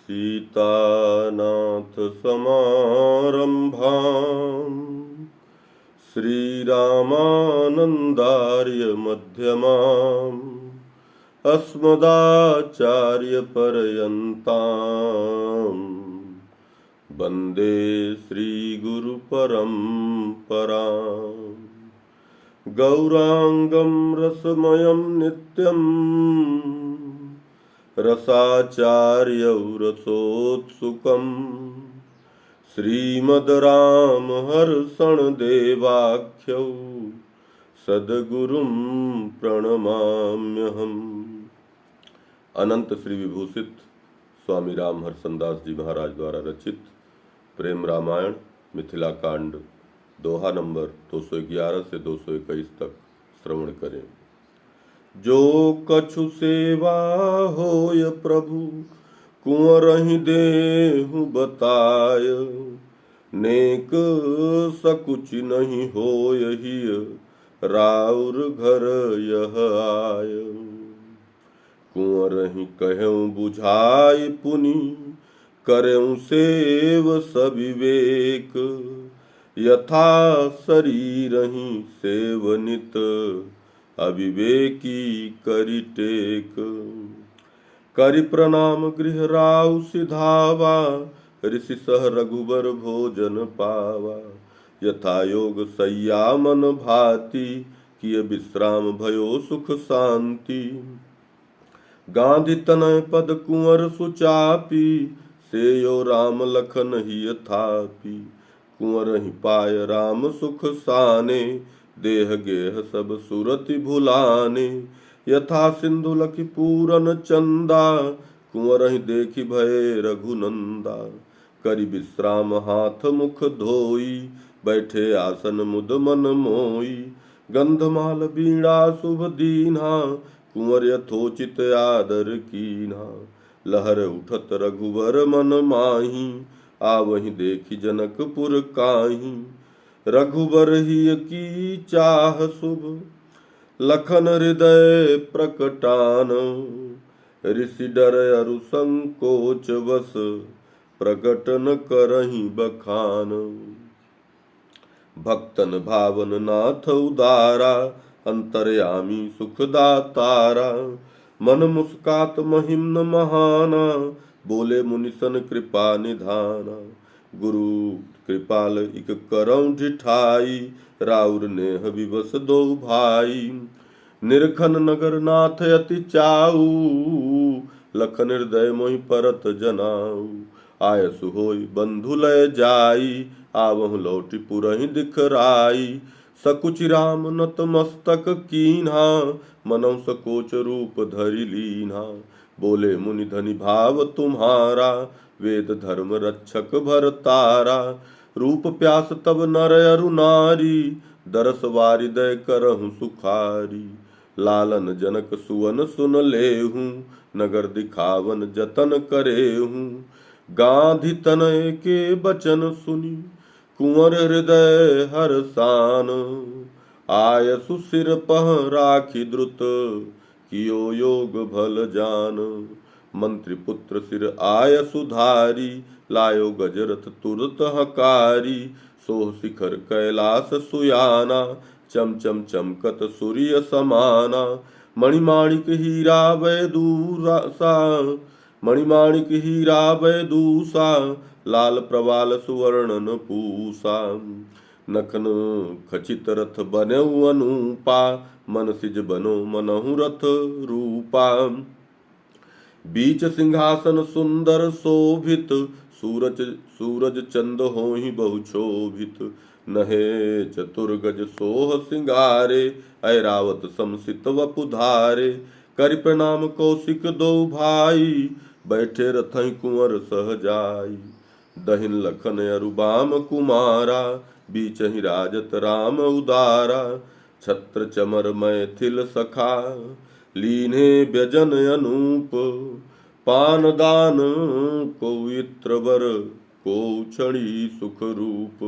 सीतानाथ समारंभाम् श्रीरामानन्दार्य मध्यमाम् अस्मदाचार्यपर्यन्ताम् वन्दे श्रीगुरुपरम्पराम्। गौरांगं रसमयं नित्यम् रसाचार्यौ रसोत्सुकम् श्रीमद् रामहर्षणदेवाख्यौ सद्गुरुं प्रणमाम्यहम्। अनंत श्री विभूषित स्वामी रामहर्षणदास जी महाराज द्वारा रचित प्रेम रामायण मिथिला कांड दोहा नंबर 211 से 221 तक श्रवण करें। जो कछु सेवा होय प्रभु कुंवरहि देहु बताय, नेक सकुच नहीं होय हिय राउर घर यह आय। कुंवरहि कहूँ बुझाय पुनि करऊँ सेव सविवेक, यथा शरीरहि सेवनित अविवेकी करि टेक। करि प्रणाम गृह राउ सिधावा, ऋषि सह रघुबर भोजन पावा। यथा योग सैया मन भाति, किय विश्राम भयो सुख शांति। गांधी तनय पद कुंवर सुचापी, सेयो राम लखन हिय थापी। कुंवर ही पाय राम सुख साने, देह गेह सब सुरति भुलाने। यथा सिंधु लखि पूरन चंदा, कुंवर ही देखि भये रघुनंदा। करि विश्राम हाथ मुख धोई, बैठे आसन मुद मन मोई। गंधमाल बीणा शुभ दीन्हा, कुंवर यथोचित आदर कीन्हा। लहर उठत रघुवर मन माही, आवहि देखि जनकपुर काहीं। रघुबर हिय की चाह शुभ, लखन हृदय प्रकटान। ऋषि डर अरु संकोच बस, प्रकट न करहि बखान। भक्तन भावन नाथ उदारा, अंतर्यामी सुखदातारा। मन मुस्कात महिम्न महाना, बोले मुनिसन कृपा निधाना। गुरु कृपाल इक करऊँ ढिठाई, राउर नेह विवस दो भाई। निरखन नगर नाथ अति चाऊ, लखन हृदय मोहि परत जनाऊ। आयसु होई बंधु लय जाई, आवहु लौटि पुरहि दिखराई। सकुचि राम नत मस्तक कीन्हा, मनौ सकोच रूप धरि लीन्हा। बोले मुनि धनि भाव तुम्हारा, वेद धर्म रक्षक भरतारा। रूप प्यास तब नर अरु नारी, दरस वारिदय करहु सुखारी। लालन जनक सुवन सुन लेहूं, नगर दिखावन जतन करेहूं। गांधी तनय के बचन सुनी, कुंवर हृदय हरसान। आयसु सिर पह राखी द्रुत, कियो योग भल जान। मंत्री पुत्र सिर आयसु धारी, लायो गजरथ तुरत हकारी। सोह शिखर कैलास सुयाना, चम चम चमकत सूर्य समाना। मणिमाणिक हीरा वैदूषा, मणिमाणिक हीरा वैदूषा। लाल प्रवाल सुवर्णन पूषा। नखन खचित रथ बनऊ अनूपा, मन सिज बनो मनहु रथ रूपा। बीच सिंहासन सुंदर शोभित, सूरज चंद होहि बहु शोभित। नहे चतुर्गज सोह सिंगारे, ऐरावत समसित वपुधारे। करि प्रणाम कौशिक दो भाई, बैठे रथहि कुंवर सहजाई। दहिन लखन अरु बाम कुमारा, बीचहि राजत राम उदारा। छत्र चमर मैथिल सखा, लीन्हे व्यजन अनूप। पान दान को इत्र बर, को क्षणी सुख रूप।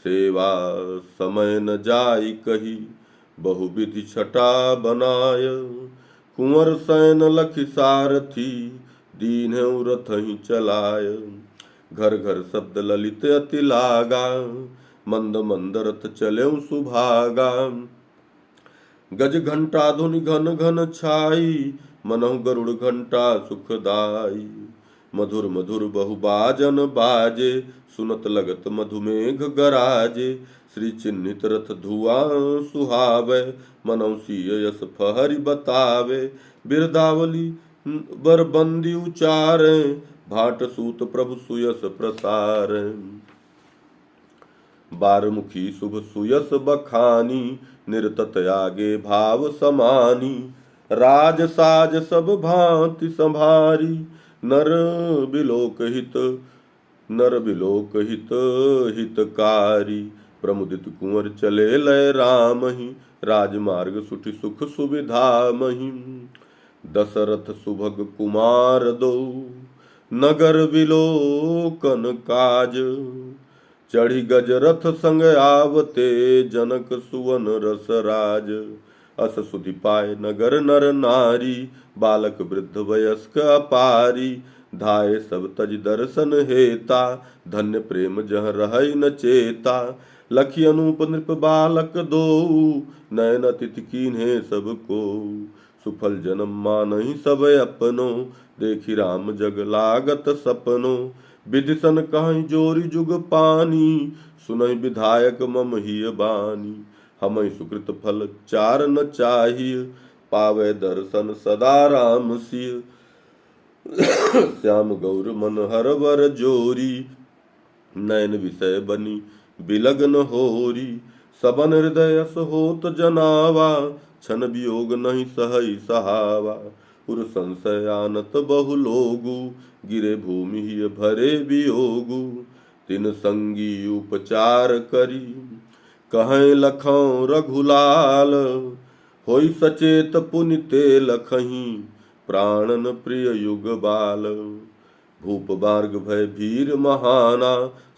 सेवा समय न जाई कही, बहुविधि छटा बनाय। कुंवर सैन लखि सारथी, दीन रथ ही चलाय। घर घर शब्द ललित अति लागा, मंद मंद रथ चले सुभागा। गज घंटा धुनि घन घन छाई, मनहु गरुड़ घंटा सुखदाई। मधुर मधुर बहु बाजन बाजे, सुनत लगत मधुमेघ गराजे। श्री चिन्हित रथ धुआं सुहावे, मनहु सिय यस फहरि बतावे। बिरदावली बरबंदी उचारे, भाट सूत प्रभु सुयस प्रसार। बारमुखी शुभ सुयस बखानी, निरतत आगे भाव समानी। राज साज सब भांति संभारी, नर बिलोक हित हितकारी। प्रमुदित कुंवर चले लय राम ही, राजमार्ग सुठि सुख सुविधा मही। दशरथ सुभग कुमार दो, नगर बिलोकन काज। चढ़ी गजरथ संग आवते, जनक सुवन रस राज। अस सुधि पाए नगर नर नारी, बालक वृद्ध वयस्क अपारी। धाये सब तज दर्शन हेता, धन्य प्रेम जह रहै न चेता। लखी अनूप नृप बालक दो, नयन अतिथि कीन्हे सब को। सुफल जन्म मानहि सब अपनो, देखी राम जग लागत सपनो। विधि सन कहीं जोरी जुग पानी, सुनहि विधायक मम हिय बानी। हमहि सुकृत फल चार न चाहिए, पावे दर्शन सदा राम सिय। श्याम गौर मन हर वर जोरी, नयन विषय बनी बिलगन होरी। सबन हृदय यस होत जनावा, छन वियोग नहीं सहई सहावा। पुर संशय आनत बहु लोगु, गिरे भूमि ही भरे वियोगु। तिन संगी उपचार करी, कहें लखौं रघुलाल। होई सचेत पुनि ते लखहीं, प्राणन प्रिय युग बाल। भूप मार्ग भय भीर महाना,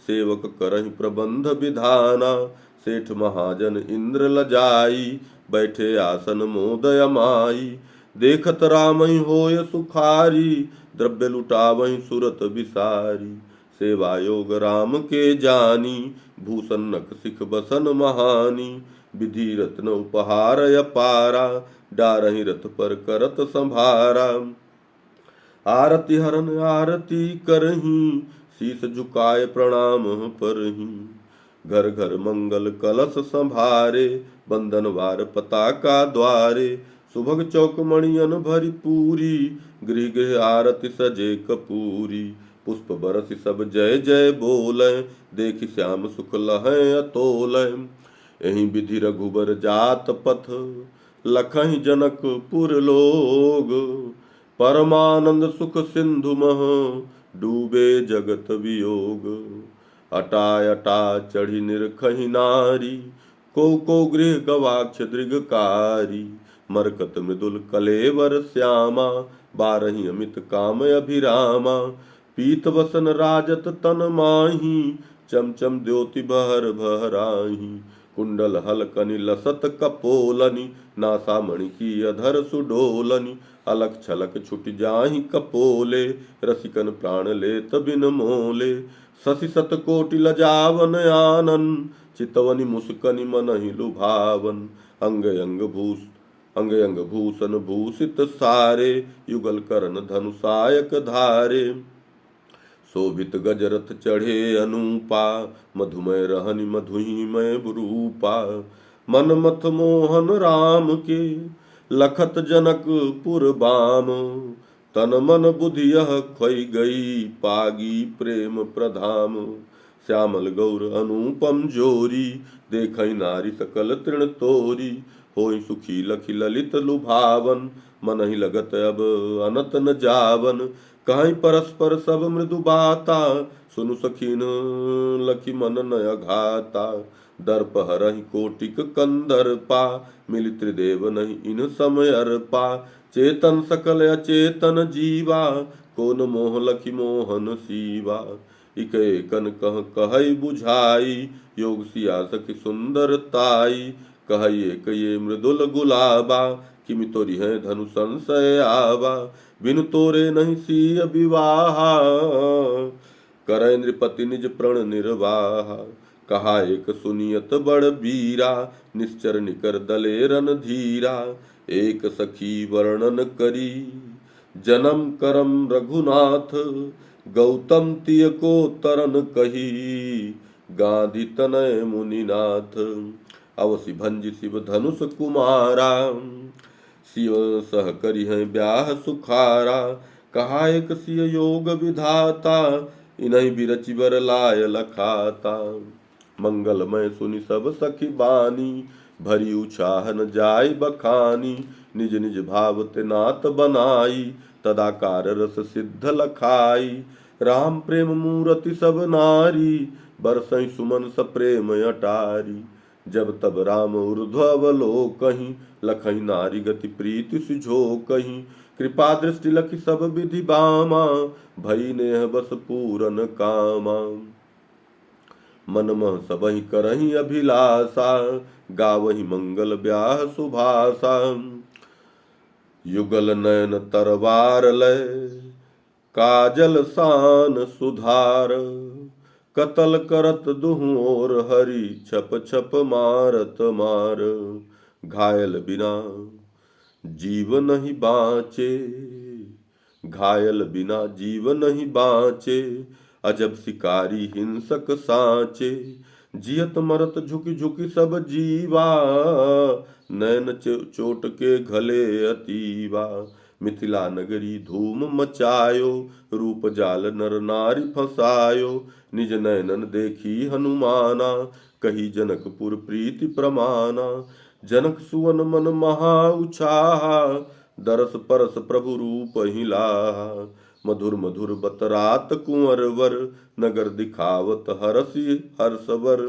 सेवक करहि प्रबंध विधाना। सेठ महाजन इंद्र लजाई, बैठे आसन मोदय माई। देखत रामहि होय सुखारी, द्रव्य लुटावहि सुरत बिसारी। सेवा योग राम के जानी, भूषण नख सिख बसन महानी। विधि रत्न उपहार अपारा, डारहि रथ पर करत संभारा। आरती हरन आरती करहीं, शीस झुकाए प्रणाम परहीं। घर घर मंगल कलश संभारे, बंधनवार पताका द्वारे। सुभग चौक मणियन भरी पूरी, गृह गृह आरती सजे कपूरी। पुष्प बरसी सब जय जय बोले, देखि श्याम सुख लहै अतोलै। एहि विधि रघुबर जात पथ, लखहि जनकपुर लोग। परमानंद सुख सिंधु मह, डूबे जगत वियोग। अटाय अटा चढ़ी निरखहि नारी, को गृह गवाक्ष दृगकारी। मरकत मृदुल कलेवर श्यामा, बारही अमित काम अभिरामा। पीत वसन राजत तन माही, चमचम द्योति बहर बहराही। कुंडल हलकनि लसत कपोलनि, नासा मणि की अधर सुडोलनि। अलख छलक छुट जाहि कपोले, रसिकन प्राण लेत बिन मोले। शशि सत कोटि लजावन आनन, चितवनि मुस्कनि मनहि लुभावन। अंग अंग भूषण भूषित सारे, युगल करण धनुषायक धारे। शोभित गजरथ चढ़े अनूपा, मधुमय रहनि मधुहीमय रूपा। मन मथ मोहन राम के, लखत जनकपुर बाम। तन मन बुद्धि यह खोई गई, पागी प्रेम प्रधाम। श्यामल गौर अनुपम जोरी, देखै नारी सकल तृण तोरी। होई सुखी लखी ललित लुभावन, मनहि लगत अब अनत न जावन। कहीं परस्पर सब मृदु बाता, सुनु सखीन लखी मन नय घाता। दर्प हरहि कोटिक कंदर्पा, मिलि त्रिदेव नहीं इन समय अर्पा। चेतन सकल अचेतन जीवा, कोन मोह लखी मोहन सीवा। इक एकन कह कहै बुझाई, योग सिया सखी सुंदर ताई। कहै एक ये मृदुल गुलाबा, किमि तोरि है धनु संशय आवा, बिनु तोरे नहीं सिय विवाहा, करय नृपति निज प्रण निर्वाहा, कहा एक सुनियत बड़ बीरा, निश्चर निकर दले रन धीरा, एक सखी वर्णन करी, जन्म करम रघुनाथ, गौतम तिय को तरन कही, गांधी तनय मुनिनाथ, अवसि भंज शिव धनुष कुमारा, शिव सह करि है ब्याह सुखारा, कहा एक सिय योग विधाता, इन्हीं बिरचि बर लाय लखाता, मंगलमय सुनि सब सखी बानी, भरी उछाह न जाय बखानी, निज निज भाव ते नात बनाई, तदाकार रस सिद्ध लखाई, राम प्रेम मूरति सब नारी, बरसई सुमन सप्रेम अटारी, जब तब राम ऊर्ध्व अवलोकहि, लखई नारी गति प्रीति सुझोकहि, कृपा दृष्टि लखि सब विधि बामा, भई नेह बस पूरन कामा, मन मह सबहि करहि अभिलाषा, गावहि मंगल ब्याह सुभाषा, युगल नयन तरवार लय, काजल सान सुधार, कतल करत दुहु और हरि, छप छप मारत मार, घायल बिना जीव नहीं बाँचे, घायल बिना जीव नहीं बाँचे, अजब शिकारी हिंसक साँचे, जियत मरत झुकी झुकी सब जीवा, नैन चोट के घले अतीवा, मिथिला नगरी धूम मचायो, रूप जाल नर नारी फसायो, निज नैनन देखी हनुमाना, कही जनकपुर प्रीति प्रमाना, जनक सुवन मन महा उछाहा, दरस परस प्रभु रूप ही लाहा, मधुर मधुर बतरात कुंवर वर, नगर दिखावत हरसि हर्षवर,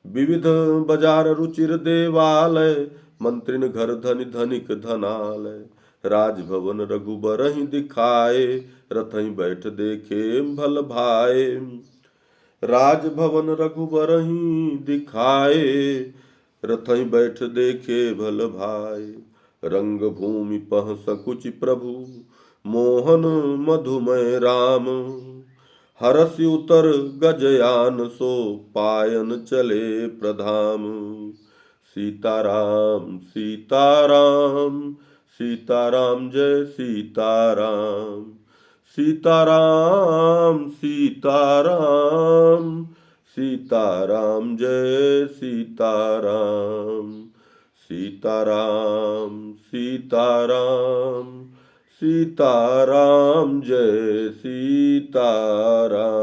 विविध बाजार रुचिर देवालय, मंत्रिन घर धनि धनिक धनालय, राजभवन रघुबर ही दिखाए, रथहि बैठ देखे भल भाए, राजभवन रघुबर ही दिखाए, रथहि बैठ देखे भल भाए, रंग भूमि पह सकुचि प्रभु, मोहन मधुमय राम, हरसि उतर गजयान सो, पायन चले प्रधाम, सीताराम सीताराम सीताराम जय सीताराम, सीताराम सीताराम सीताराम जय सीताराम, सीताराम सीताराम सीताराम जय सीताराम।